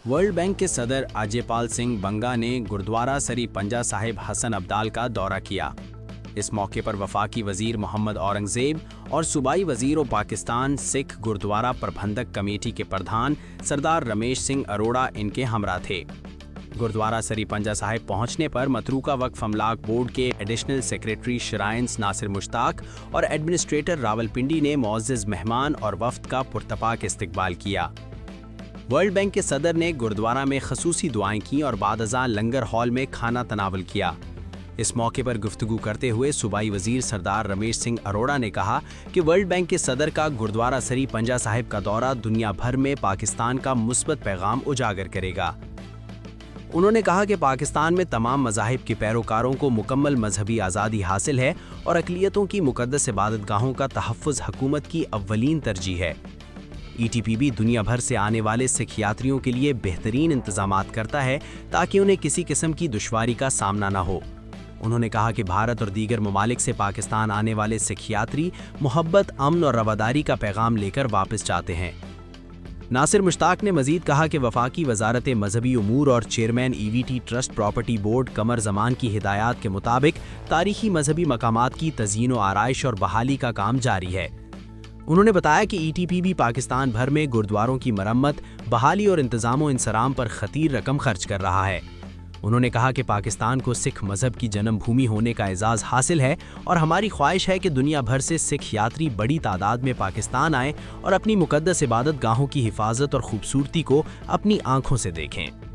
World bank के सदर अजयपाल सिंह बंगा ने गुरुद्वारा सरी पंजा साहिब हसन अब्दाल का दौरा किया। इस मौके पर वफाकी वजीर मोहम्मद औरंगजेब और सूबाई वजीर और पाकिस्तान सिख गुरुद्वारा प्रबंधक कमेटी के प्रधान सरदार रमेश सिंह अरोड़ा इनके हमरा थे। गुरुद्वारा सरी पंजा साहिब पहुंचने पर मतरूका वक्फ अमलाक बोर्ड के additional secretary shrines Nasir Mushtaq और एडमिनिस्ट्रेटर रावलपिंडी ने मुअज़्ज़ज़ मेहमान और वफ्द का पुरतपाक इस्तकबाल किया। वर्ल्ड बैंक के सदर ने गुरुद्वारा में खसूसी दुआएं की और बादअज़ां लंगर हॉल में खाना तनावल किया। इस मौके पर गुफ्तगू करते हुए सूबाई वजीर सरदार रमेश सिंह अरोड़ा ने कहा कि वर्ल्ड बैंक के सदर का गुरुद्वारा सरी पंजा साहिब का दौरा दुनिया भर में पाकिस्तान का मुस्बत पैगाम उजागर करेगा। उन्होंने कहा कि पाकिस्तान में तमाम मज़ाहिब के पैरोकारों को मुकम्मल मजहबी आज़ादी हासिल है और अक़लियतों की मुक़द्दस इबादतगाहों का तहफ़्फ़ुज़ हुकूमत की अव्वलीन तरजीह है। ETPB दुनिया भर से आने वाले सिख यात्रियों के लिए बेहतरीन इंतज़ामात करता है ताकि उन्हें किसी किस्म की दुश्वारी का सामना न हो। उन्होंने कहा कि भारत और दीगर ममालिक से पाकिस्तान आने वाले सिख यात्री मोहब्बत, अमन और रवादारी का पैगाम लेकर वापस जाते हैं। नासिर मुश्ताक ने मजीद कहा कि वफाकी वजारत मजहबी उमूर और chairman EVT trust property board Qamar Zaman की हिदायत के मुताबिक तारीखी मजहबी मकामात की तज़यीन व आराइश और बहाली का काम जारी है। उन्होंने बताया कि ETPB पाकिस्तान भर में गुरुद्वारों की मरम्मत, बहाली और इंतज़ाम इंसराम पर खतीर रकम खर्च कर रहा है। उन्होंने कहा कि पाकिस्तान को सिख मजहब की जन्मभूमि होने का एजाज़ हासिल है और हमारी ख्वाहिश है कि दुनिया भर से सिख यात्री बड़ी तादाद में पाकिस्तान आएं और अपनी मुक़द्दस इबादत गाहों की हिफाजत और खूबसूरती को अपनी आंखों से देखें।